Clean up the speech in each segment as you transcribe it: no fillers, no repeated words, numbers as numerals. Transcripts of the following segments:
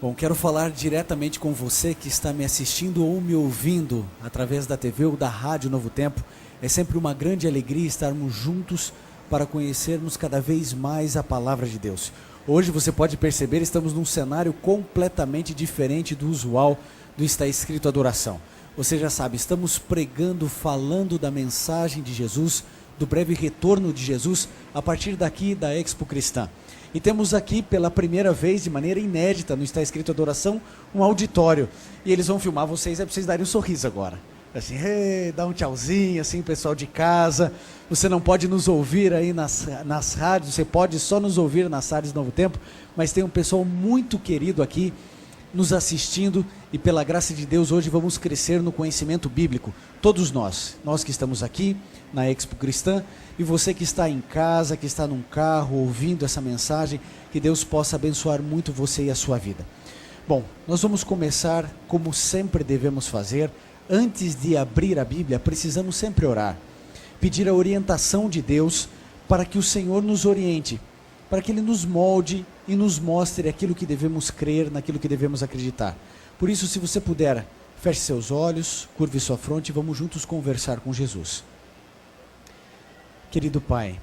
Bom, quero falar diretamente com você que está me assistindo ou me ouvindo através da TV ou da Rádio Novo Tempo. É sempre uma grande alegria estarmos juntos para conhecermos cada vez mais a Palavra de Deus. Hoje você pode perceber, estamos num cenário completamente diferente do usual do Está Escrito Adoração. Você já sabe, estamos pregando, falando da mensagem de Jesus, do breve retorno de Jesus, a partir daqui da Expo Cristã. E temos aqui pela primeira vez, de maneira inédita, no Está Escrito Adoração, um auditório. E eles vão filmar vocês, é para vocês darem um sorriso agora. Assim, dá um tchauzinho, assim, pessoal de casa. Você não pode nos ouvir aí nas rádios, você pode só nos ouvir nas rádios Novo Tempo, mas tem um pessoal muito querido aqui nos assistindo e pela graça de Deus hoje vamos crescer no conhecimento bíblico. Todos nós que estamos aqui na Expo Cristã e você que está em casa, que está num carro ouvindo essa mensagem, que Deus possa abençoar muito você e a sua vida. Bom, nós vamos começar como sempre devemos fazer. Antes de abrir a Bíblia, precisamos sempre orar, pedir a orientação de Deus para que o Senhor nos oriente, para que Ele nos molde e nos mostre aquilo que devemos crer, naquilo que devemos acreditar. Por isso, se você puder, feche seus olhos, curve sua fronte e vamos juntos conversar com Jesus. Querido Pai,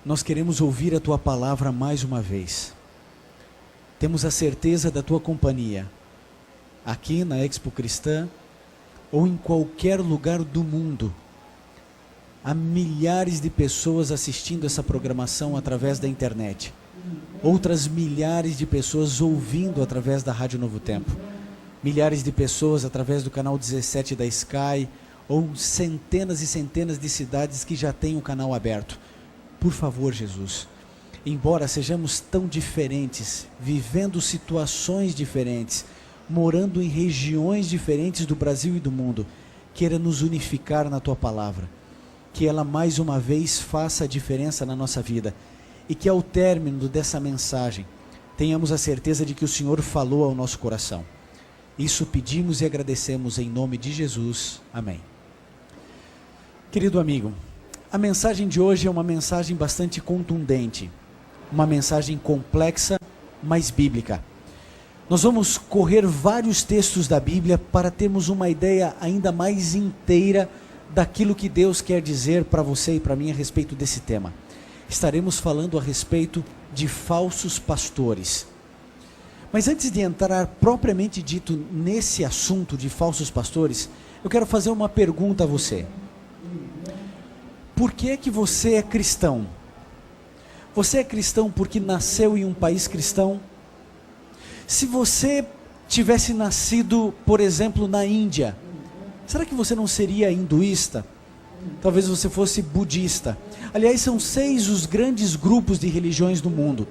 nós queremos ouvir a Tua palavra mais uma vez. Temos a certeza da Tua companhia, aqui na Expo Cristã, ou em qualquer lugar do mundo. Há milhares de pessoas assistindo essa programação através da internet. Outras milhares de pessoas ouvindo através da Rádio Novo Tempo. Milhares de pessoas através do canal 17 da Sky, ou centenas e centenas de cidades que já têm o canal aberto. Por favor, Jesus, embora sejamos tão diferentes, vivendo situações diferentes, morando em regiões diferentes do Brasil e do mundo, queira nos unificar na Tua palavra, que ela mais uma vez faça a diferença na nossa vida, e que ao término dessa mensagem, tenhamos a certeza de que o Senhor falou ao nosso coração. Isso pedimos e agradecemos em nome de Jesus. Amém. Querido amigo, a mensagem de hoje é uma mensagem bastante contundente, uma mensagem complexa, mas bíblica. Nós vamos correr vários textos da Bíblia para termos uma ideia ainda mais inteira daquilo que Deus quer dizer para você e para mim a respeito desse tema. Estaremos falando a respeito de falsos pastores. Mas antes de entrar propriamente dito nesse assunto de falsos pastores, eu quero fazer uma pergunta a você. Por que é que você é cristão? Você é cristão porque nasceu em um país cristão? Se você tivesse nascido, por exemplo, na Índia, será que você não seria hinduísta? Talvez você fosse budista. Aliás, são 6 os grandes grupos de religiões do mundo.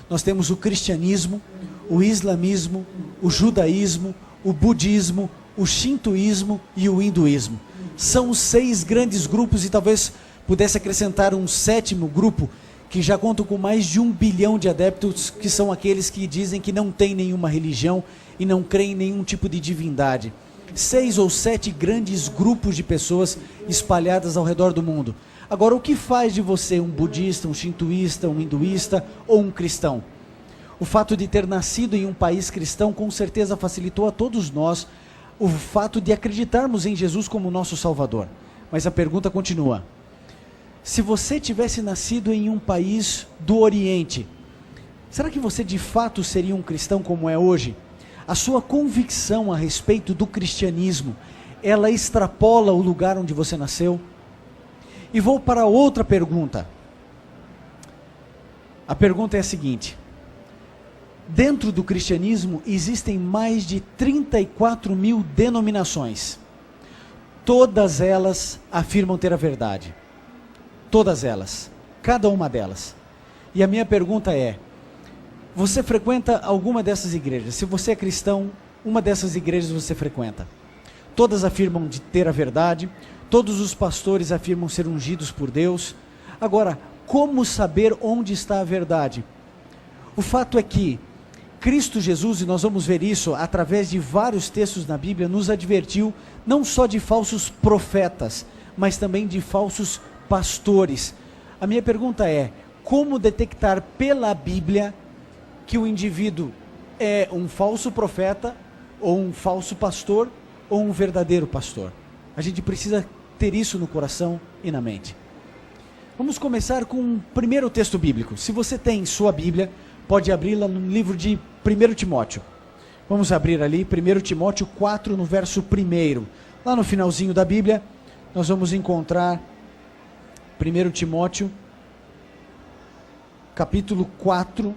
Nós temos o cristianismo, o islamismo, o judaísmo, o budismo, o shintoísmo e o hinduísmo. São os 6 grandes grupos e talvez pudesse acrescentar um 7º grupo, que já contam com mais de 1 bilhão de adeptos, que são aqueles que dizem que não tem nenhuma religião e não creem em nenhum tipo de divindade. 6 ou 7 grandes grupos de pessoas espalhadas ao redor do mundo. Agora, o que faz de você um budista, um shintoísta, um hinduísta ou um cristão? O fato de ter nascido em um país cristão com certeza facilitou a todos nós o fato de acreditarmos em Jesus como nosso Salvador. Mas a pergunta continua. Se você tivesse nascido em um país do Oriente, será que você de fato seria um cristão como é hoje? A sua convicção a respeito do cristianismo, ela extrapola o lugar onde você nasceu? E vou para outra pergunta. A pergunta é a seguinte. Dentro do cristianismo existem mais de 34 mil denominações. Todas elas afirmam ter a verdade. Todas elas, cada uma delas. E a minha pergunta é, você frequenta alguma dessas igrejas? Se você é cristão, uma dessas igrejas você frequenta. Todas afirmam de ter a verdade, todos os pastores afirmam ser ungidos por Deus. Agora, como saber onde está a verdade? O fato é que Cristo Jesus, e nós vamos ver isso através de vários textos na Bíblia, nos advertiu não só de falsos profetas, mas também de falsos pastores. A minha pergunta é, como detectar pela Bíblia que o indivíduo é um falso profeta, ou um falso pastor, ou um verdadeiro pastor. A gente precisa ter isso no coração e na mente. Vamos começar com o primeiro texto bíblico. Se você tem sua Bíblia, pode abri-la no livro de 1 Timóteo. Vamos abrir ali, 1 Timóteo 4, no verso 1. Lá no finalzinho da Bíblia, nós vamos encontrar 1 Timóteo, capítulo 4,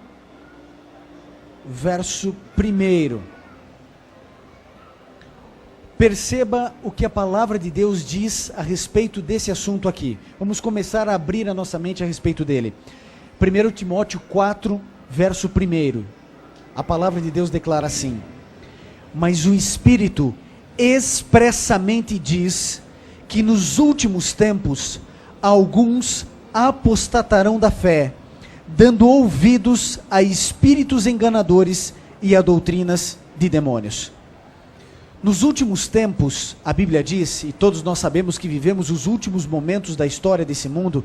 verso 1. Perceba o que a palavra de Deus diz a respeito desse assunto aqui. Vamos começar a abrir a nossa mente a respeito dele. 1 Timóteo 4, verso 1. A palavra de Deus declara assim: mas o Espírito expressamente diz que nos últimos tempos alguns apostatarão da fé, dando ouvidos a espíritos enganadores e a doutrinas de demônios. Nos últimos tempos, a Bíblia diz, e todos nós sabemos que vivemos os últimos momentos da história desse mundo,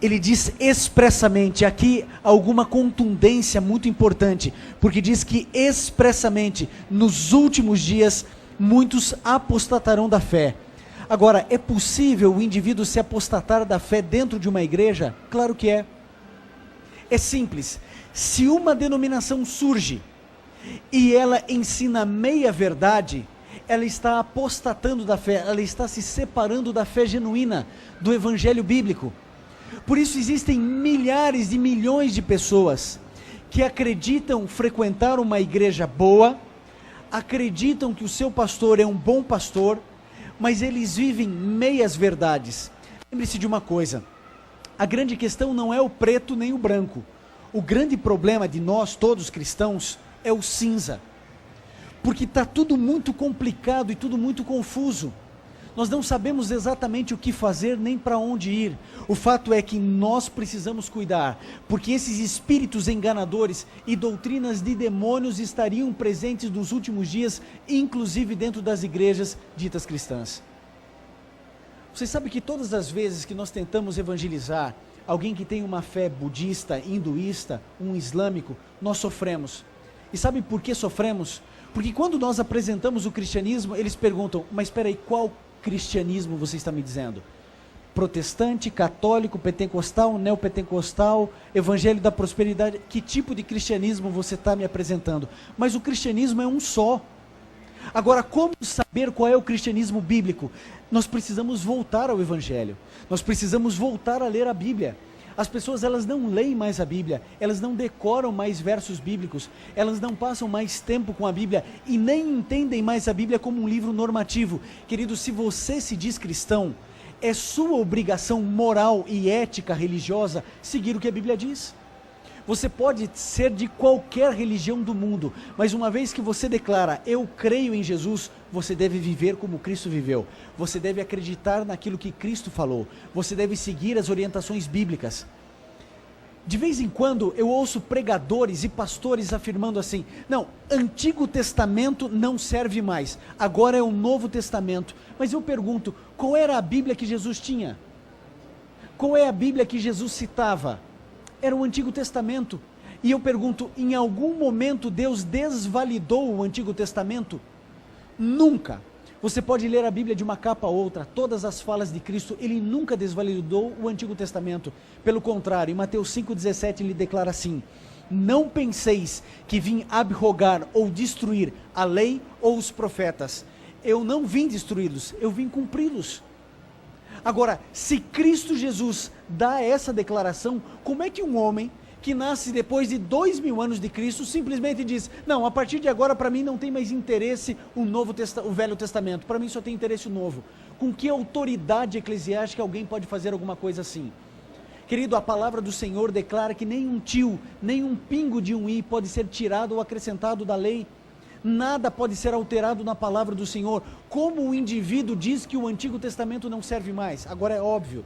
ele diz expressamente, aqui alguma contundência muito importante, porque diz que expressamente, nos últimos dias, muitos apostatarão da fé. Agora, é possível o indivíduo se apostatar da fé dentro de uma igreja? Claro que é. É simples. Se uma denominação surge e ela ensina meia verdade, ela está apostatando da fé, ela está se separando da fé genuína, do evangelho bíblico. Por isso existem milhares e milhões de pessoas que acreditam frequentar uma igreja boa, acreditam que o seu pastor é um bom pastor, mas eles vivem meias verdades. Lembre-se de uma coisa, a grande questão não é o preto nem o branco. O grande problema de nós, todos cristãos, é o cinza. Porque está tudo muito complicado e tudo muito confuso. Nós não sabemos exatamente o que fazer nem para onde ir. O fato é que nós precisamos cuidar, porque esses espíritos enganadores e doutrinas de demônios estariam presentes nos últimos dias, inclusive dentro das igrejas ditas cristãs. Você sabe que todas as vezes que nós tentamos evangelizar alguém que tem uma fé budista, hinduísta, um islâmico, nós sofremos. E sabe por que sofremos? Porque quando nós apresentamos o cristianismo, eles perguntam, mas espera aí, qual cristianismo você está me dizendo? Protestante, católico, pentecostal, neopentecostal, evangelho da prosperidade? Que tipo de cristianismo você está me apresentando? Mas o cristianismo é um só. Agora, como saber qual é o cristianismo bíblico? Nós precisamos voltar ao evangelho. Nós precisamos voltar a ler a Bíblia. As pessoas, elas não leem mais a Bíblia, elas não decoram mais versos bíblicos, elas não passam mais tempo com a Bíblia e nem entendem mais a Bíblia como um livro normativo. Querido, se você se diz cristão, é sua obrigação moral e ética religiosa seguir o que a Bíblia diz. Você pode ser de qualquer religião do mundo, mas uma vez que você declara, eu creio em Jesus, você deve viver como Cristo viveu. Você deve acreditar naquilo que Cristo falou. Você deve seguir as orientações bíblicas. De vez em quando eu ouço pregadores e pastores afirmando assim, não, Antigo Testamento não serve mais, agora é o Novo Testamento. Mas eu pergunto, qual era a Bíblia que Jesus tinha? Qual é a Bíblia que Jesus citava? Era o Antigo Testamento. E eu pergunto, em algum momento Deus desvalidou o Antigo Testamento? Nunca. Você pode ler a Bíblia de uma capa a outra, todas as falas de Cristo, ele nunca desvalidou o Antigo Testamento. Pelo contrário, em Mateus 5,17 ele declara assim, não penseis que vim abrogar ou destruir a lei ou os profetas. Eu não vim destruí-los, eu vim cumpri-los. Agora, se Cristo Jesus dá essa declaração, como é que um homem que nasce depois de 2000 anos de Cristo simplesmente diz, não, a partir de agora para mim não tem mais interesse o Velho Testamento, para mim só tem interesse o Novo? Com que autoridade eclesiástica alguém pode fazer alguma coisa assim? Querido, a palavra do Senhor declara que nem um tio, nem um pingo de um i pode ser tirado ou acrescentado da lei. Nada pode ser alterado na palavra do Senhor. Como o indivíduo diz que o Antigo Testamento não serve mais? Agora é óbvio,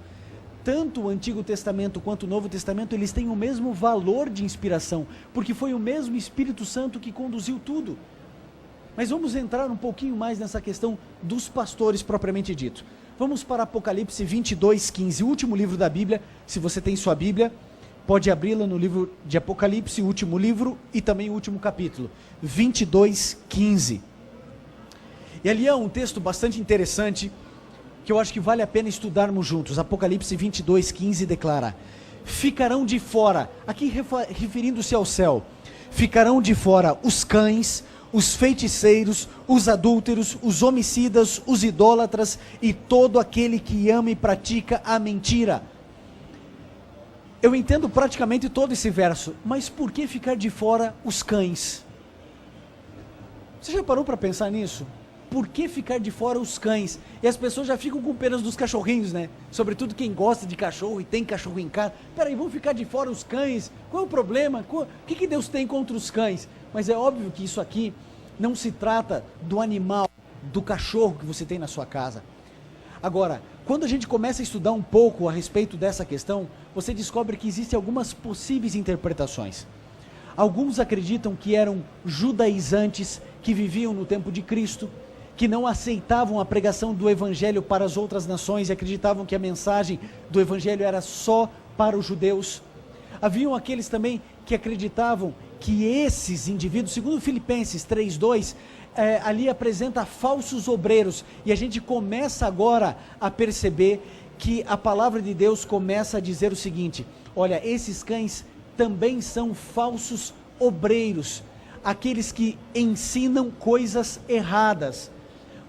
tanto o Antigo Testamento quanto o Novo Testamento, eles têm o mesmo valor de inspiração, porque foi o mesmo Espírito Santo que conduziu tudo. Mas vamos entrar um pouquinho mais nessa questão dos pastores propriamente dito. Vamos para Apocalipse 22:15, o último livro da Bíblia, se você tem sua Bíblia, pode abri-la no livro de Apocalipse, o último livro e também o último capítulo, 22:15. E ali é um texto bastante interessante, que eu acho que vale a pena estudarmos juntos. Apocalipse 22:15 declara: ficarão de fora, aqui referindo-se ao céu, ficarão de fora os cães, os feiticeiros, os adúlteros, os homicidas, os idólatras e todo aquele que ama e pratica a mentira. Eu entendo praticamente todo esse verso, mas por que ficar de fora os cães? Você já parou para pensar nisso? Por que ficar de fora os cães? E as pessoas já ficam com penas dos cachorrinhos, né? Sobretudo quem gosta de cachorro e tem cachorro em casa. Peraí, vão ficar de fora os cães? Qual é o problema? O que Deus tem contra os cães? Mas é óbvio que isso aqui não se trata do animal, do cachorro que você tem na sua casa. Agora, quando a gente começa a estudar um pouco a respeito dessa questão, você descobre que existem algumas possíveis interpretações. Alguns acreditam que eram judaizantes que viviam no tempo de Cristo, que não aceitavam a pregação do evangelho para as outras nações e acreditavam que a mensagem do evangelho era só para os judeus. Haviam aqueles também que acreditavam que esses indivíduos, segundo Filipenses 3:2, ali apresenta falsos obreiros, e a gente começa agora a perceber que a palavra de Deus começa a dizer o seguinte: olha, esses cães também são falsos obreiros, aqueles que ensinam coisas erradas.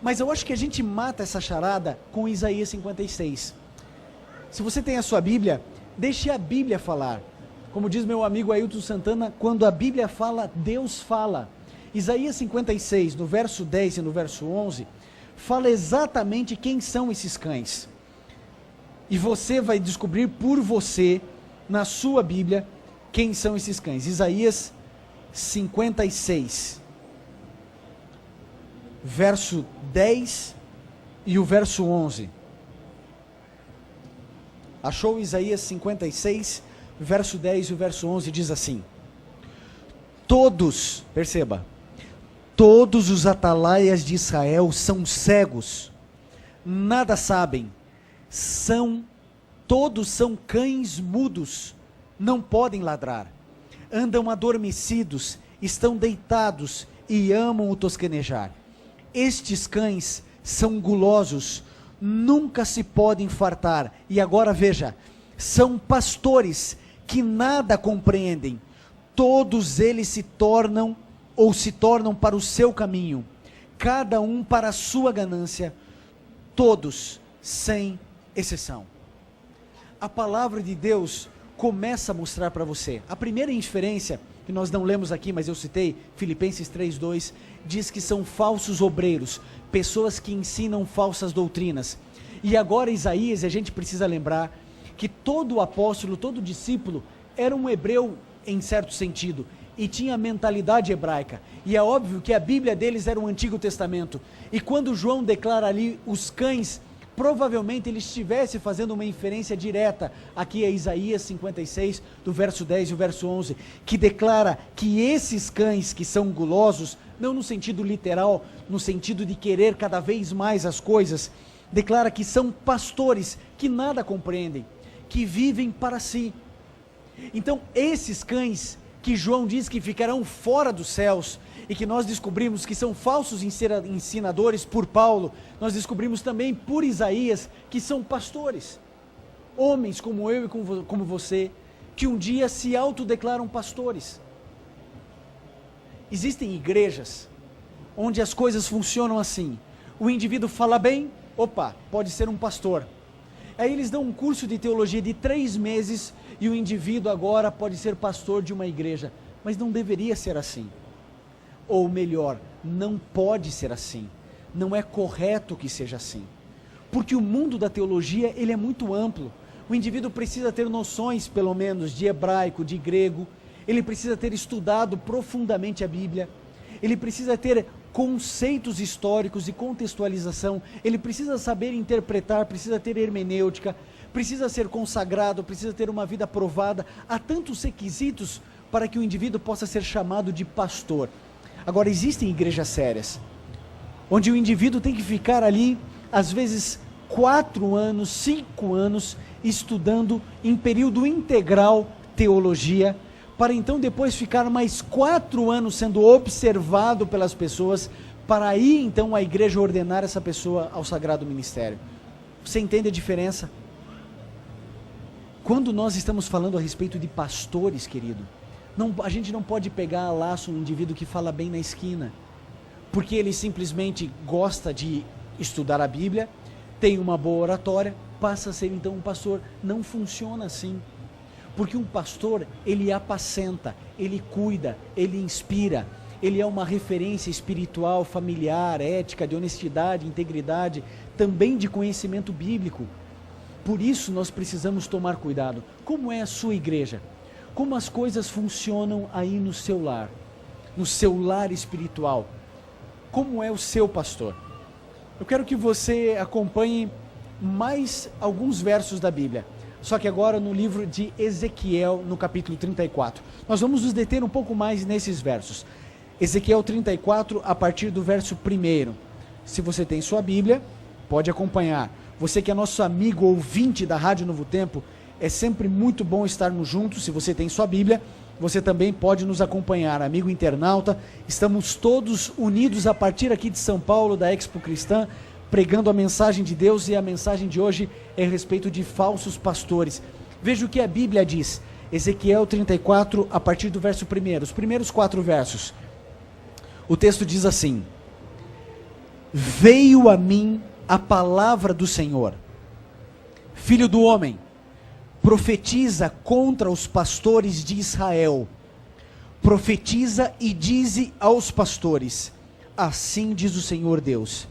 Mas eu acho que a gente mata essa charada com Isaías 56. Se você tem a sua Bíblia, deixe a Bíblia falar. Como diz meu amigo Ailton Santana, quando a Bíblia fala, Deus fala. Isaías 56, no verso 10 e no verso 11, fala exatamente quem são esses cães. E você vai descobrir por você, na sua Bíblia, quem são esses cães. Isaías 56, verso 10 e o verso 11. Achou Isaías 56, verso 10 e o verso 11, diz assim: todos, perceba, todos os atalaias de Israel são cegos, nada sabem, todos são cães mudos, não podem ladrar, andam adormecidos, estão deitados e amam o tosquenejar. Estes cães são gulosos, nunca se podem fartar, e agora veja, são pastores que nada compreendem, todos eles se tornam para o seu caminho, cada um para a sua ganância, todos sem exceção. A palavra de Deus começa a mostrar para você, a primeira inferência, que nós não lemos aqui, mas eu citei, Filipenses 3:2, diz que são falsos obreiros, pessoas que ensinam falsas doutrinas. E agora Isaías, a gente precisa lembrar que todo apóstolo, todo discípulo, era um hebreu em certo sentido, e tinha mentalidade hebraica, e é óbvio que a Bíblia deles era o Antigo Testamento, e quando João declara ali os cães, provavelmente ele estivesse fazendo uma inferência direta, aqui é Isaías 56, do verso 10 e o verso 11, que declara que esses cães que são gulosos, não no sentido literal, no sentido de querer cada vez mais as coisas, declara que são pastores que nada compreendem, que vivem para si. Então esses cães que João diz que ficarão fora dos céus, e que nós descobrimos que são falsos ensinadores por Paulo, nós descobrimos também por Isaías que são pastores, homens como eu e como você, que um dia se autodeclaram pastores. Existem igrejas onde as coisas funcionam assim: o indivíduo fala bem, opa, pode ser um pastor. Aí eles dão um curso de teologia de 3 meses e o indivíduo agora pode ser pastor de uma igreja. Mas não deveria ser assim. Ou melhor, não pode ser assim. Não é correto que seja assim. Porque o mundo da teologia, ele é muito amplo. O indivíduo precisa ter noções, pelo menos, de hebraico, de grego. Ele precisa ter estudado profundamente a Bíblia. Ele precisa ter conceitos históricos e contextualização. Ele precisa saber interpretar, precisa ter hermenêutica, precisa ser consagrado, precisa ter uma vida provada. Há tantos requisitos para que o indivíduo possa ser chamado de pastor. Agora, existem igrejas sérias, onde o indivíduo tem que ficar ali, às vezes 4 anos, 5 anos, estudando em período integral teologia, para então depois ficar mais 4 anos sendo observado pelas pessoas, para aí então a igreja ordenar essa pessoa ao sagrado ministério. Você entende a diferença? Quando nós estamos falando a respeito de pastores, querido, a gente não pode pegar a laço um indivíduo que fala bem na esquina, porque ele simplesmente gosta de estudar a Bíblia, tem uma boa oratória, passa a ser então um pastor. Não funciona assim, porque um pastor, ele apacenta, ele cuida, ele inspira, ele é uma referência espiritual, familiar, ética, de honestidade, integridade, também de conhecimento bíblico. Por isso nós precisamos tomar cuidado. Como é a sua igreja? Como as coisas funcionam aí no seu lar espiritual? Como é o seu pastor? Eu quero que você acompanhe mais alguns versos da Bíblia, só que agora no livro de Ezequiel, no capítulo 34. Nós vamos nos deter um pouco mais nesses versos. Ezequiel 34, a partir do verso 1. Se você tem sua Bíblia, pode acompanhar. Você que é nosso amigo ouvinte da Rádio Novo Tempo, é sempre muito bom estarmos juntos. Se você tem sua Bíblia, você também pode nos acompanhar. Amigo internauta, estamos todos unidos a partir aqui de São Paulo, da Expo Cristã, pregando a mensagem de Deus, e a mensagem de hoje é a respeito de falsos pastores. Veja o que a Bíblia diz. Ezequiel 34, a partir do verso 1, os primeiros 4 versos. O texto diz assim: Veio a mim a palavra do Senhor. Filho do homem, profetiza contra os pastores de Israel. Profetiza e dize aos pastores: assim diz o Senhor Deus.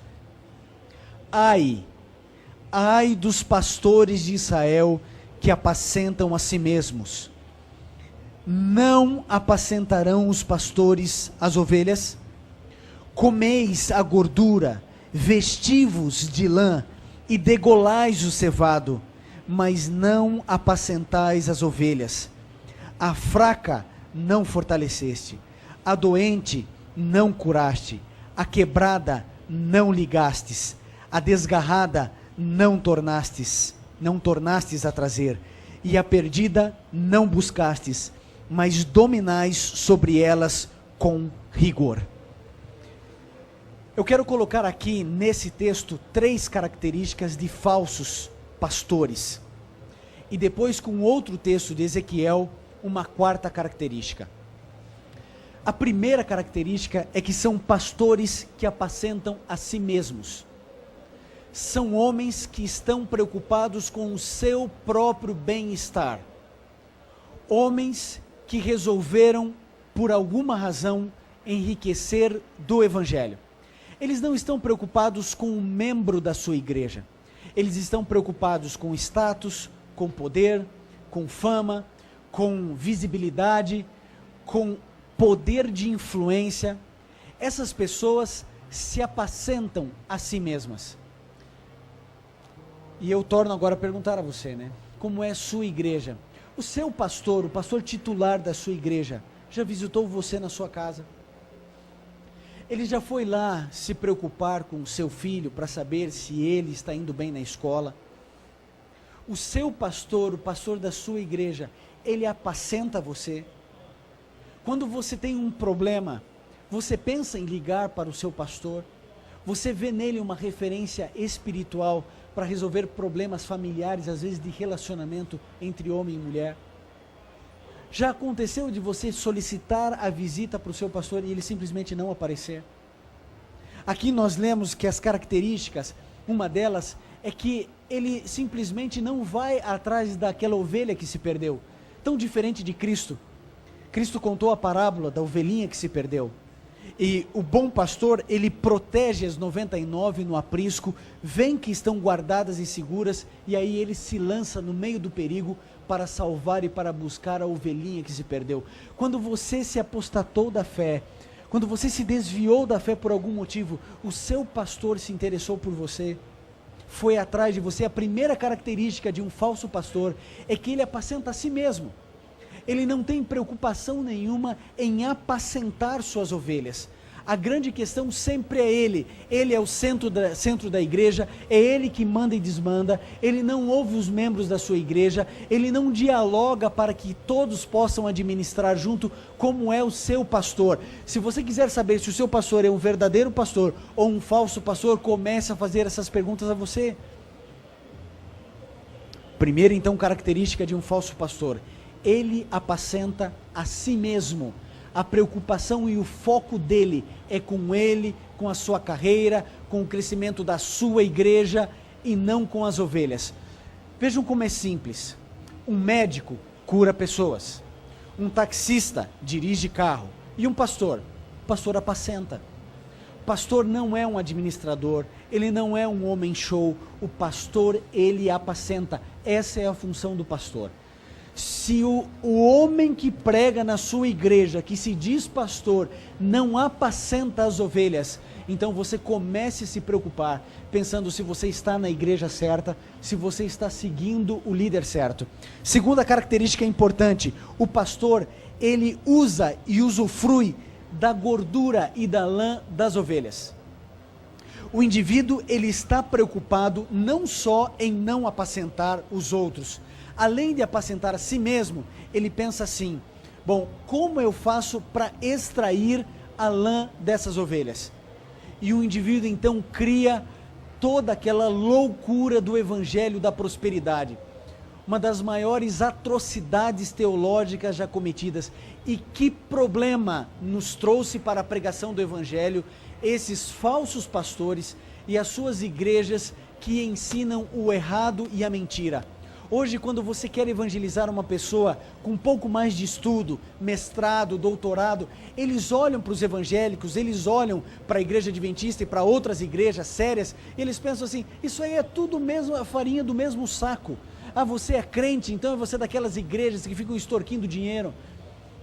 Ai dos pastores de Israel que apacentam a si mesmos. Não apacentarão os pastores as ovelhas? Comeis a gordura, vestivos de lã e degolais o cevado, mas não apacentais as ovelhas. A fraca não fortaleceste, a doente não curaste, a quebrada não ligastes, a desgarrada não tornastes a trazer, e a perdida não buscastes, mas dominais sobre elas com rigor. Eu quero colocar aqui nesse texto 3 características de falsos pastores. E depois, com outro texto de Ezequiel, uma 4ª característica. A primeira característica é que são pastores que apacentam a si mesmos. São homens que estão preocupados com o seu próprio bem-estar. Homens que resolveram, por alguma razão, enriquecer do Evangelho. Eles não estão preocupados com um membro da sua igreja. Eles estão preocupados com status, com poder, com fama, com visibilidade, com poder de influência. Essas pessoas se apacentam a si mesmas. E eu torno agora a perguntar a você, como é a sua igreja? O seu pastor, o pastor titular da sua igreja, já visitou você na sua casa? Ele já foi lá se preocupar com o seu filho para saber se ele está indo bem na escola? O seu pastor, o pastor da sua igreja, ele apacenta você? Quando você tem um problema, você pensa em ligar para o seu pastor? Você vê nele uma referência espiritual para resolver problemas familiares, às vezes de relacionamento entre homem e mulher? Já aconteceu de você solicitar a visita para o seu pastor e ele simplesmente não aparecer? Aqui nós lemos que as características, uma delas é que ele simplesmente não vai atrás daquela ovelha que se perdeu. Tão diferente de Cristo. Cristo contou a parábola da ovelhinha que se perdeu. E o bom pastor, ele protege as 99 no aprisco, vê que estão guardadas e seguras, e aí ele se lança no meio do perigo para salvar e para buscar a ovelhinha que se perdeu. Quando você se apostatou da fé, quando você se desviou da fé por algum motivo, o seu pastor se interessou por você, foi atrás de você. A primeira característica de um falso pastor é que ele apacenta a si mesmo. Ele não tem preocupação nenhuma em apacentar suas ovelhas. A grande questão sempre é Ele. Ele é o centro da igreja, é Ele que manda e desmanda. Ele não ouve os membros da sua igreja, Ele não dialoga para que todos possam administrar junto, como é o seu pastor. Se você quiser saber se o seu pastor é um verdadeiro pastor ou um falso pastor, comece a fazer essas perguntas a você. Primeira, então, característica de um falso pastor: ele apacenta a si mesmo. A preocupação e o foco dele é com ele, com a sua carreira, com o crescimento da sua igreja e não com as ovelhas. Vejam como é simples. Um médico cura pessoas, um taxista dirige carro e um pastor apacenta. O pastor não é um administrador, ele não é um homem show. O pastor, ele apacenta. Essa é a função do pastor. Se o homem que prega na sua igreja, que se diz pastor, não apacenta as ovelhas, então você comece a se preocupar, pensando se você está na igreja certa, se você está seguindo o líder certo. Segunda característica importante: o pastor, ele usa e usufrui da gordura e da lã das ovelhas. O indivíduo, ele está preocupado não só em não apacentar os outros. Além de apacentar a si mesmo, ele pensa assim: bom, como eu faço para extrair a lã dessas ovelhas? E o indivíduo então cria toda aquela loucura do evangelho da prosperidade, uma das maiores atrocidades teológicas já cometidas. E que problema nos trouxe para a pregação do evangelho esses falsos pastores e as suas igrejas que ensinam o errado e a mentira. Hoje, quando você quer evangelizar uma pessoa com um pouco mais de estudo, mestrado, doutorado, eles olham para os evangélicos, eles olham para a igreja adventista e para outras igrejas sérias, e eles pensam assim: isso aí é tudo mesmo, a farinha do mesmo saco. Ah, você é crente, então é você daquelas igrejas que ficam extorquindo dinheiro.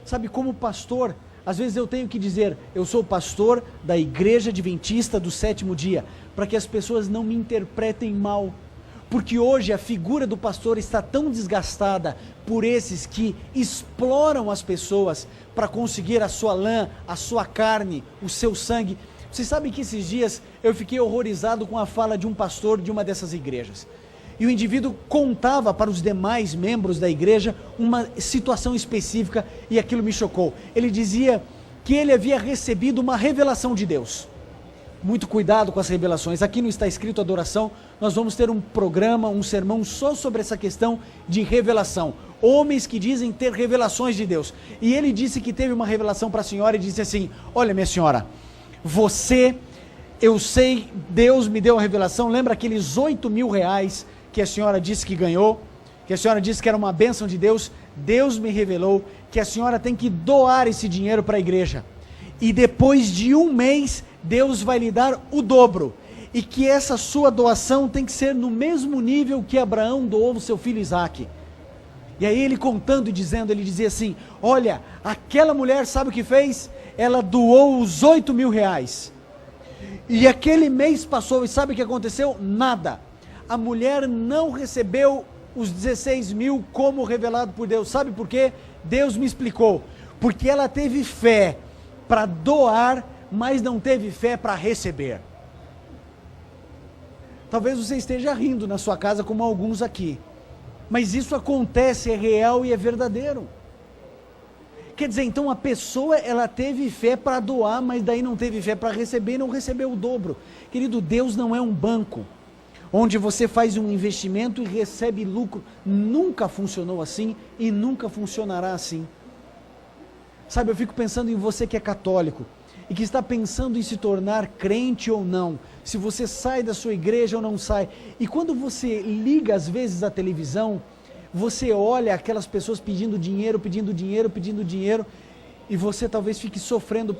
Sabe, como pastor, às vezes eu tenho que dizer: eu sou pastor da igreja adventista do sétimo dia, para que as pessoas não me interpretem mal. Porque hoje a figura do pastor está tão desgastada por esses que exploram as pessoas para conseguir a sua lã, a sua carne, o seu sangue. Vocês sabem que esses dias eu fiquei horrorizado com a fala de um pastor de uma dessas igrejas. E o indivíduo contava para os demais membros da igreja uma situação específica e aquilo me chocou. Ele dizia que ele havia recebido uma revelação de Deus. Muito cuidado com as revelações. Aqui não está escrito adoração. Nós vamos ter um programa, um sermão só sobre essa questão de revelação. Homens que dizem ter revelações de Deus. E ele disse que teve uma revelação para a senhora e disse assim: olha, minha senhora, eu sei, Deus me deu a revelação. Lembra aqueles 8 mil reais que a senhora disse que ganhou? Que a senhora disse que era uma bênção de Deus? Deus me revelou que a senhora tem que doar esse dinheiro para a igreja. E depois de um mês, Deus vai lhe dar o dobro, e que essa sua doação tem que ser no mesmo nível que Abraão doou o seu filho Isaque. E aí ele contando e dizendo, ele dizia assim: olha, aquela mulher sabe o que fez? Ela doou os 8 mil reais, e aquele mês passou, e sabe o que aconteceu? Nada. A mulher não recebeu os 16 mil como revelado por Deus. Sabe por quê? Deus me explicou: porque ela teve fé para doar, mas não teve fé para receber. Talvez você esteja rindo na sua casa como alguns aqui, mas isso acontece, é real e é verdadeiro. Quer dizer, então a pessoa, ela teve fé para doar, mas daí não teve fé para receber e não recebeu o dobro. Querido, Deus não é um banco onde você faz um investimento e recebe lucro. Nunca funcionou assim e nunca funcionará assim. Sabe, eu fico pensando em você que é católico e que está pensando em se tornar crente ou não, se você sai da sua igreja ou não sai, e quando você liga às vezes a televisão, você olha aquelas pessoas pedindo dinheiro, e você talvez fique sofrendo,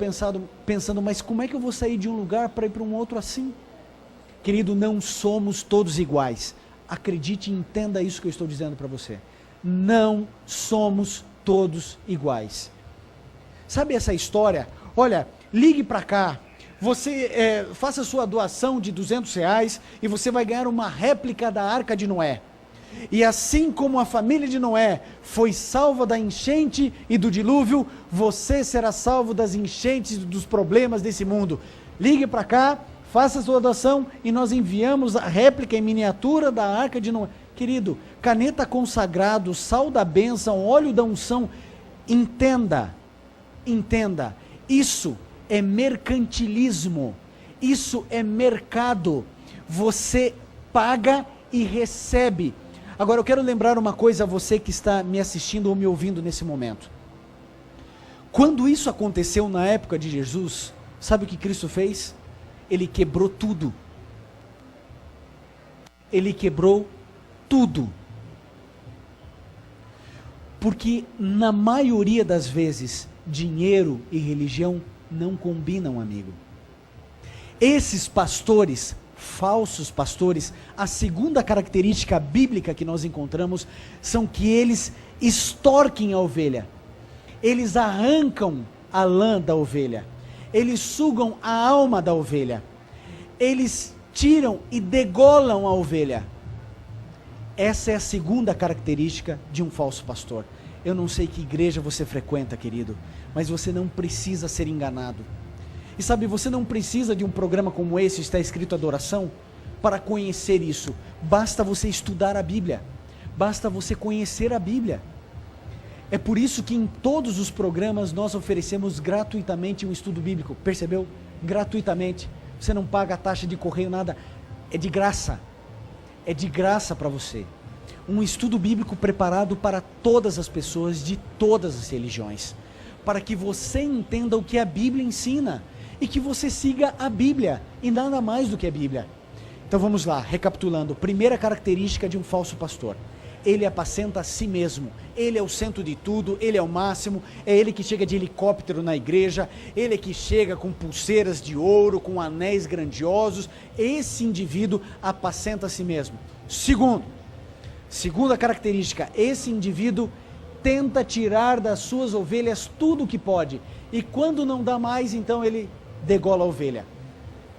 pensando, mas como é que eu vou sair de um lugar para ir para um outro assim? Querido, não somos todos iguais. Acredite e entenda isso que eu estou dizendo para você. Não somos todos iguais. Sabe essa história? Olha, ligue para cá, você faça sua doação de 200 reais e você vai ganhar uma réplica da Arca de Noé. E assim como a família de Noé foi salva da enchente e do dilúvio, você será salvo das enchentes e dos problemas desse mundo. Ligue para cá, faça a sua doação e nós enviamos a réplica em miniatura da arca de Noé. Querido, caneta consagrado, sal da bênção, óleo da unção, entenda, isso é mercantilismo, isso é mercado, você paga e recebe. Agora eu quero lembrar uma coisa a você que está me assistindo ou me ouvindo nesse momento. Quando isso aconteceu na época de Jesus, sabe o que Cristo fez? Ele quebrou tudo. Ele quebrou tudo. Porque na maioria das vezes, dinheiro e religião não combinam, amigo. Esses pastores, falsos pastores, a segunda característica bíblica que nós encontramos, são que eles extorquem a ovelha. Eles arrancam a lã da ovelha. Eles sugam a alma da ovelha. Eles tiram e degolam a ovelha. Essa é a segunda característica de um falso pastor. Eu não sei que igreja você frequenta, querido, mas você não precisa ser enganado. E sabe, você não precisa de um programa como esse, está escrito adoração, para conhecer isso. Basta você estudar a Bíblia. Basta você conhecer a Bíblia. É por isso que em todos os programas nós oferecemos gratuitamente um estudo bíblico. Percebeu? Gratuitamente. Você não paga a taxa de correio, nada. É de graça. É de graça para você. Um estudo bíblico preparado para todas as pessoas de todas as religiões. Para que você entenda o que a Bíblia ensina. E que você siga a Bíblia, e nada mais do que a Bíblia. Então vamos lá, recapitulando. Primeira característica de um falso pastor: ele apacenta a si mesmo, ele é o centro de tudo, ele é o máximo, é ele que chega de helicóptero na igreja, ele é que chega com pulseiras de ouro, com anéis grandiosos. Esse indivíduo apacenta a si mesmo. Segunda característica: esse indivíduo tenta tirar das suas ovelhas tudo o que pode, e quando não dá mais, então ele degola a ovelha.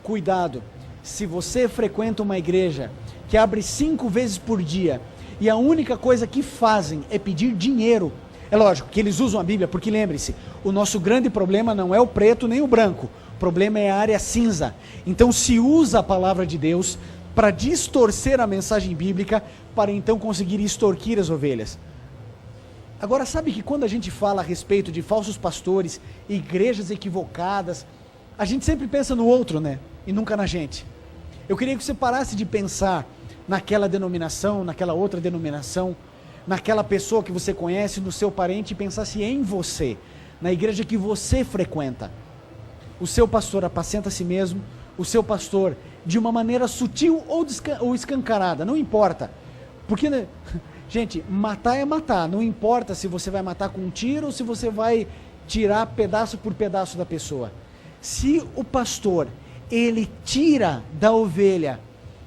Cuidado, se você frequenta uma igreja que abre 5 vezes por dia, e a única coisa que fazem é pedir dinheiro, é lógico que eles usam a Bíblia, porque lembre-se, o nosso grande problema não é o preto nem o branco, o problema é a área cinza. Então se usa a palavra de Deus para distorcer a mensagem bíblica, para então conseguir extorquir as ovelhas. Agora, sabe que quando a gente fala a respeito de falsos pastores, igrejas equivocadas, a gente sempre pensa no outro, né? E nunca na gente. Eu queria que você parasse de pensar naquela denominação, naquela outra denominação, naquela pessoa que você conhece, no seu parente, e pensasse em você, na igreja que você frequenta. O seu pastor apacenta a si mesmo, o seu pastor, de uma maneira sutil ou escancarada, não importa. Porque, né? Gente, matar é matar, não importa se você vai matar com um tiro ou se você vai tirar pedaço por pedaço da pessoa. Se o pastor, ele tira da ovelha,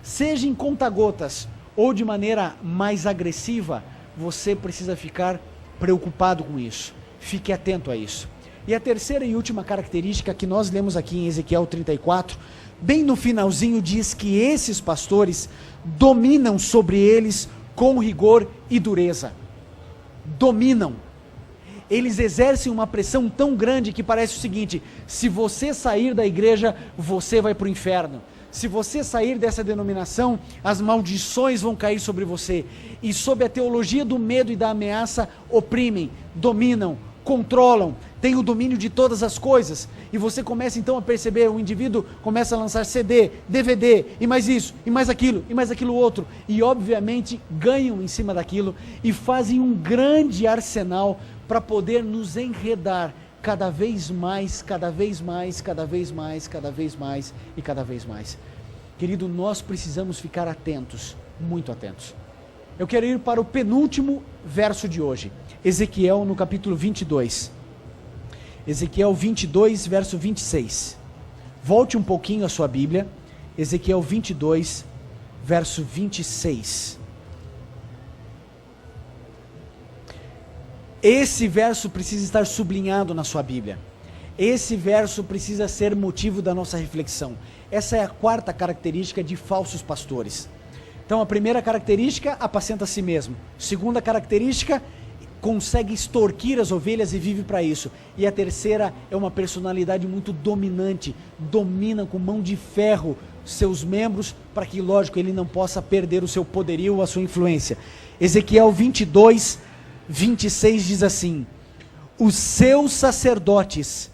seja em conta-gotas ou de maneira mais agressiva, você precisa ficar preocupado com isso. Fique atento a isso. E a terceira e última característica que nós lemos aqui em Ezequiel 34, bem no finalzinho, diz que esses pastores dominam sobre eles com rigor e dureza. Dominam. Eles exercem uma pressão tão grande que parece o seguinte: se você sair da igreja, você vai para o inferno. Se você sair dessa denominação, as maldições vão cair sobre você. E sob a teologia do medo e da ameaça, oprimem, dominam, controlam, têm o domínio de todas as coisas. E você começa então a perceber, o indivíduo começa a lançar CD, DVD, e mais isso, e mais aquilo outro. E obviamente ganham em cima daquilo e fazem um grande arsenal para poder nos enredar cada vez mais, cada vez mais, cada vez mais, cada vez mais e cada vez mais. Querido, nós precisamos ficar atentos, muito atentos. Eu quero ir para o penúltimo verso de hoje, Ezequiel no capítulo 22. Ezequiel 22, verso 26. Volte um pouquinho a sua Bíblia, Ezequiel 22, verso 26. Esse verso precisa estar sublinhado na sua Bíblia. Esse verso precisa ser motivo da nossa reflexão. Essa é a quarta característica de falsos pastores. Então a primeira característica, apacenta a si mesmo. Segunda característica, consegue extorquir as ovelhas e vive para isso. E a terceira é uma personalidade muito dominante, domina com mão de ferro seus membros, para que, lógico, ele não possa perder o seu poderio ou a sua influência. Ezequiel 22, 26 diz assim: os seus sacerdotes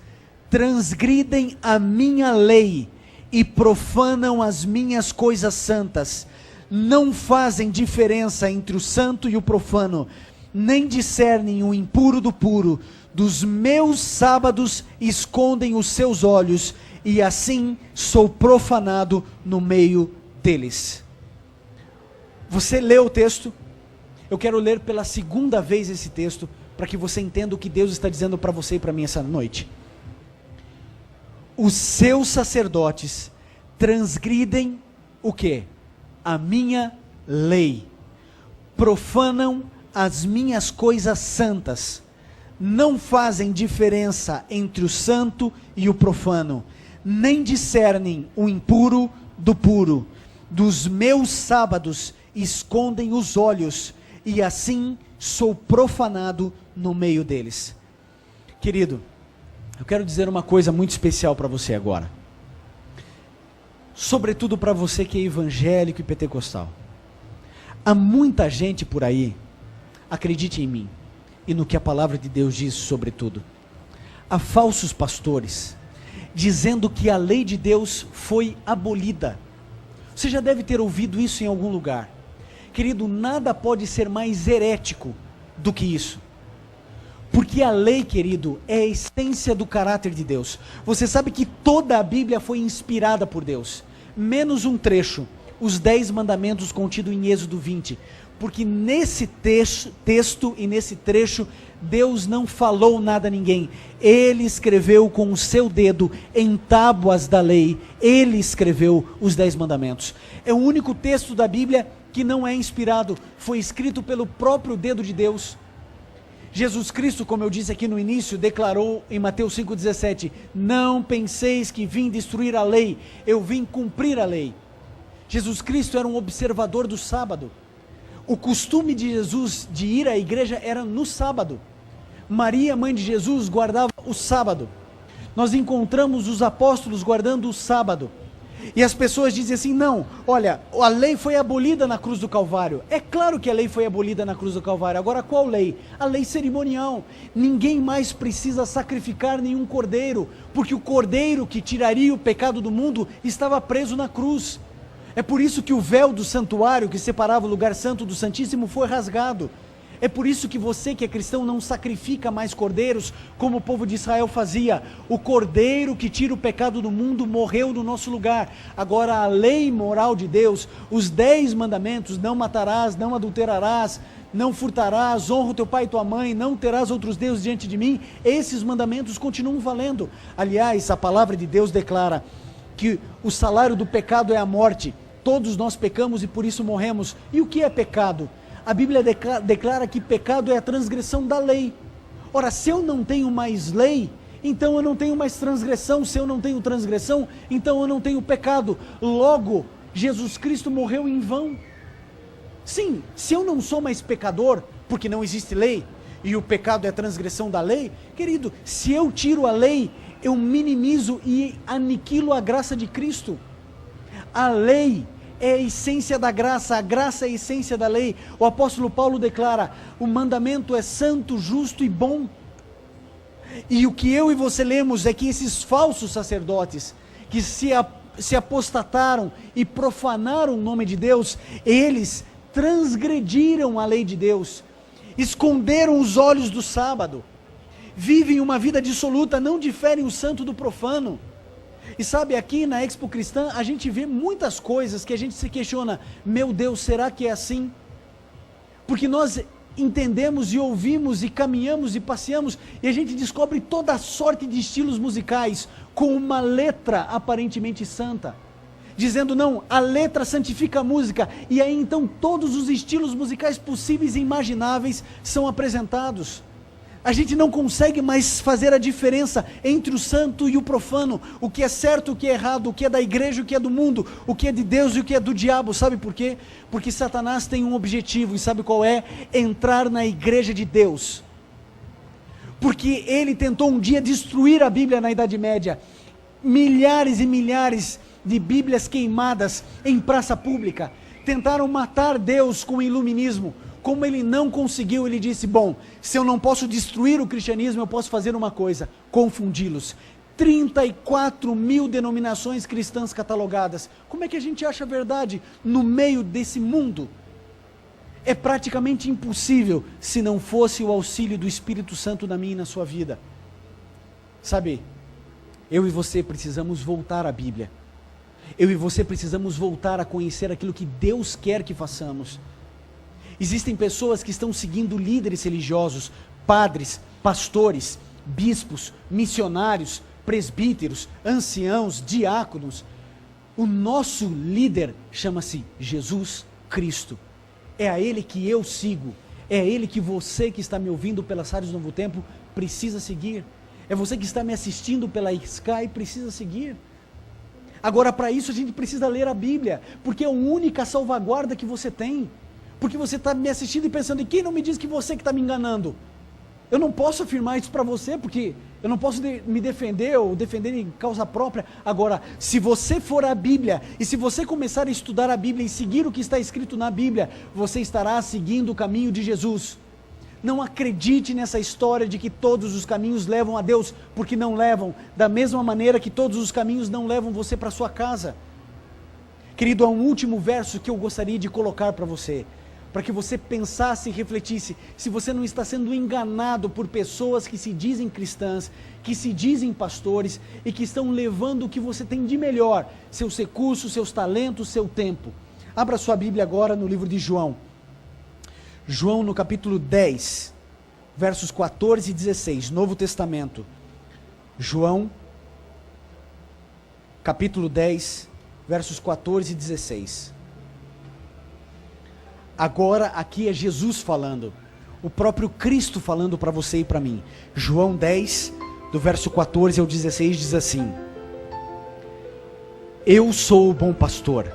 transgridem a minha lei e profanam as minhas coisas santas, não fazem diferença entre o santo e o profano, nem discernem o impuro do puro, dos meus sábados escondem os seus olhos, e assim sou profanado no meio deles. Você leu o texto? Eu quero ler pela segunda vez esse texto, para que você entenda o que Deus está dizendo para você e para mim essa noite. Os seus sacerdotes transgridem o quê? A minha lei, profanam as minhas coisas santas, não fazem diferença entre o santo e o profano, nem discernem o impuro do puro, dos meus sábados escondem os olhos, e assim sou profanado no meio deles. Querido, eu quero dizer uma coisa muito especial para você agora, sobretudo para você que é evangélico e pentecostal. Há muita gente por aí, acredite em mim, e no que a palavra de Deus diz sobretudo, há falsos pastores, dizendo que a lei de Deus foi abolida. Você já deve ter ouvido isso em algum lugar. Querido, nada pode ser mais herético do que isso. Porque a lei, querido, é a essência do caráter de Deus. Você sabe que toda a Bíblia foi inspirada por Deus, menos um trecho, os 10 mandamentos contidos em Êxodo 20. Porque nesse texto e nesse trecho, Deus não falou nada a ninguém. Ele escreveu com o seu dedo em tábuas da lei. Ele escreveu os 10 mandamentos. É o único texto da Bíblia que não é inspirado. Foi escrito pelo próprio dedo de Deus. Jesus Cristo, como eu disse aqui no início, declarou em Mateus 5,17: não penseis que vim destruir a lei, eu vim cumprir a lei. Jesus Cristo era um observador do sábado. O costume de Jesus de ir à igreja era no sábado. Maria, mãe de Jesus, guardava o sábado. Nós encontramos os apóstolos guardando o sábado. E as pessoas dizem assim: não, olha, a lei foi abolida na cruz do Calvário. É claro que a lei foi abolida na cruz do Calvário. Agora qual lei? A lei cerimonial. Ninguém mais precisa sacrificar nenhum cordeiro, porque o cordeiro que tiraria o pecado do mundo estava preso na cruz. É por isso que o véu do santuário que separava o lugar santo do santíssimo foi rasgado. É por isso que você que é cristão não sacrifica mais cordeiros como o povo de Israel fazia. O cordeiro que tira o pecado do mundo morreu no nosso lugar. Agora a lei moral de Deus, os 10 mandamentos: não matarás, não adulterarás, não furtarás, honra o teu pai e tua mãe, não terás outros deuses diante de mim, esses mandamentos continuam valendo. Aliás, a palavra de Deus declara que o salário do pecado é a morte. Todos nós pecamos e por isso morremos. E o que é pecado? A Bíblia declara que pecado é a transgressão da lei. Ora, se eu não tenho mais lei, então eu não tenho mais transgressão. Se eu não tenho transgressão, então eu não tenho pecado. Logo, Jesus Cristo morreu em vão. Sim, se eu não sou mais pecador, porque não existe lei, e o pecado é a transgressão da lei, querido, se eu tiro a lei, eu minimizo e aniquilo a graça de Cristo. A lei é a essência da graça, a graça é a essência da lei. O apóstolo Paulo declara: o mandamento é santo, justo e bom. E o que eu e você lemos é que esses falsos sacerdotes, que se apostataram e profanaram o nome de Deus, eles transgrediram a lei de Deus, esconderam os olhos do sábado, vivem uma vida dissoluta, não diferem o santo do profano. E sabe, aqui na Expo Cristã, a gente vê muitas coisas que a gente se questiona: meu Deus, será que é assim? Porque nós entendemos e ouvimos e caminhamos e passeamos, e a gente descobre toda sorte de estilos musicais, com uma letra aparentemente santa, dizendo: não, a letra santifica a música, e aí então todos os estilos musicais possíveis e imagináveis são apresentados. A gente não consegue mais fazer a diferença entre o santo e o profano, o que é certo, o que é errado, o que é da igreja, o que é do mundo, o que é de Deus e o que é do diabo. Sabe por quê? Porque Satanás tem um objetivo, e sabe qual é? Entrar na igreja de Deus. Porque ele tentou um dia destruir a Bíblia na Idade Média. Milhares e milhares de Bíblias queimadas em praça pública. Tentaram matar Deus com o iluminismo. Como ele não conseguiu, ele disse, bom, se eu não posso destruir o cristianismo, eu posso fazer uma coisa, confundi-los. 34 mil denominações cristãs catalogadas. Como é que a gente acha a verdade no meio desse mundo? É praticamente impossível, se não fosse o auxílio do Espírito Santo na minha e na sua vida. Sabe, eu e você precisamos voltar à Bíblia. Eu e você precisamos voltar a conhecer aquilo que Deus quer que façamos. Existem pessoas que estão seguindo líderes religiosos, padres, pastores, bispos, missionários, presbíteros, anciãos, diáconos. O nosso líder chama-se Jesus Cristo. É a Ele que eu sigo. É a Ele que você que está me ouvindo pelas rádios Novo Tempo precisa seguir. É você que está me assistindo pela Sky precisa seguir. Agora, para isso a gente precisa ler a Bíblia, porque é a única salvaguarda que você tem. Porque você está me assistindo e pensando, e quem não me diz que você que está me enganando? Eu não posso afirmar isso para você, porque eu não posso me defender ou defender em causa própria. Agora, se você for à Bíblia, e se você começar a estudar a Bíblia e seguir o que está escrito na Bíblia, você estará seguindo o caminho de Jesus. Não acredite nessa história de que todos os caminhos levam a Deus, porque não levam, da mesma maneira que todos os caminhos não levam você para sua casa. Querido, há um último verso que eu gostaria de colocar para você, para que você pensasse e refletisse, se você não está sendo enganado por pessoas que se dizem cristãs, que se dizem pastores, e que estão levando o que você tem de melhor, seus recursos, seus talentos, seu tempo. Abra sua Bíblia agora no livro de João. João no capítulo 10, versos 14 e 16, Novo Testamento. João, capítulo 10, versos 14 e 16. Agora aqui é Jesus falando, o próprio Cristo falando para você e para mim. João 10, do verso 14 ao 16 diz assim: Eu sou o bom pastor,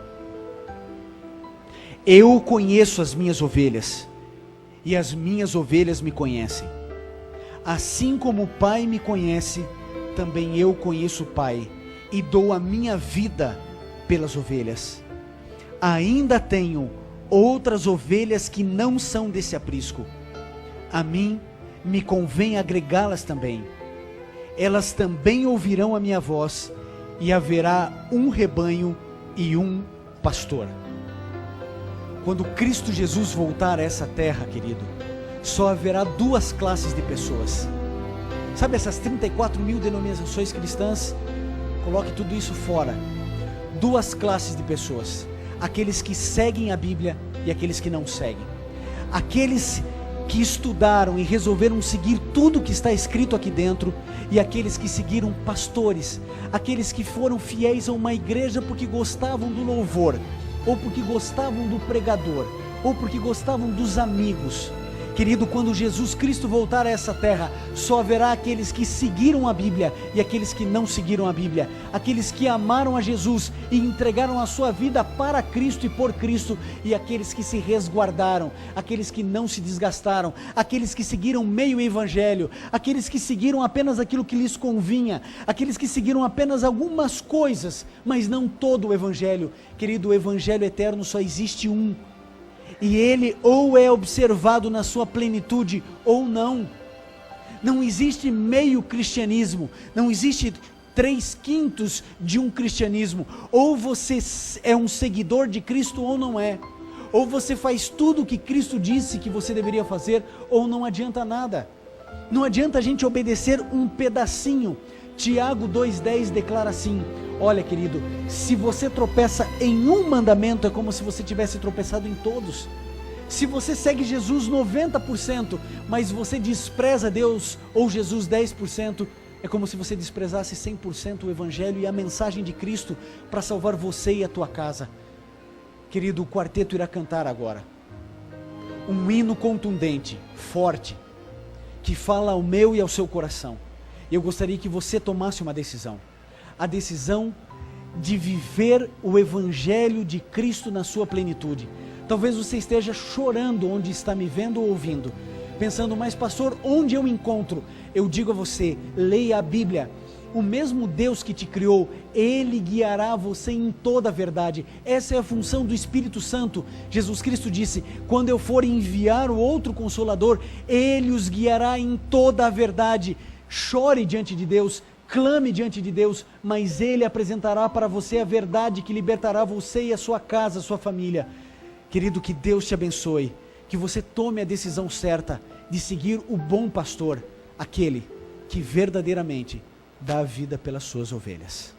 eu conheço as minhas ovelhas, e as minhas ovelhas me conhecem. Assim como o Pai me conhece, também eu conheço o Pai, e dou a minha vida pelas ovelhas. Ainda tenho outras ovelhas que não são desse aprisco. A mim me convém agregá-las também. Elas também ouvirão a minha voz, e haverá um rebanho e um pastor. Quando Cristo Jesus voltar a essa terra, querido, só haverá duas classes de pessoas. Sabe essas 34 mil denominações cristãs? Coloque tudo isso fora. Duas classes de pessoas: aqueles que seguem a Bíblia e aqueles que não seguem. Aqueles que estudaram e resolveram seguir tudo que está escrito aqui dentro, e aqueles que seguiram pastores, aqueles que foram fiéis a uma igreja porque gostavam do louvor, ou porque gostavam do pregador, ou porque gostavam dos amigos. Querido, quando Jesus Cristo voltar a essa terra, só haverá aqueles que seguiram a Bíblia e aqueles que não seguiram a Bíblia, aqueles que amaram a Jesus e entregaram a sua vida para Cristo e por Cristo, e aqueles que se resguardaram, aqueles que não se desgastaram, aqueles que seguiram meio evangelho, aqueles que seguiram apenas aquilo que lhes convinha, aqueles que seguiram apenas algumas coisas, mas não todo o evangelho. Querido, o evangelho eterno só existe um, e ele ou é observado na sua plenitude ou não. Não existe meio cristianismo, não existe 3/5 de um cristianismo. Ou você é um seguidor de Cristo ou não é. Ou você faz tudo o que Cristo disse que você deveria fazer, ou não adianta nada. Não adianta a gente obedecer um pedacinho. Tiago 2,10 declara assim: olha, querido, se você tropeça em um mandamento, é como se você tivesse tropeçado em todos. Se você segue Jesus 90%, mas você despreza Deus ou Jesus 10%, é como se você desprezasse 100% o Evangelho e a mensagem de Cristo para salvar você e a tua casa. Querido, o quarteto irá cantar agora um hino contundente, forte, que fala ao meu e ao seu coração. Eu gostaria que você tomasse uma decisão. A decisão de viver o Evangelho de Cristo na sua plenitude. Talvez você esteja chorando onde está me vendo ou ouvindo, pensando, mas pastor, onde eu encontro? Eu digo a você, leia a Bíblia. O mesmo Deus que te criou, Ele guiará você em toda a verdade. Essa é a função do Espírito Santo. Jesus Cristo disse, quando eu for enviar o outro Consolador, Ele os guiará em toda a verdade. Chore diante de Deus, clame diante de Deus, mas Ele apresentará para você a verdade que libertará você e a sua casa, a sua família. Querido, que Deus te abençoe, que você tome a decisão certa de seguir o bom pastor, aquele que verdadeiramente dá a vida pelas suas ovelhas.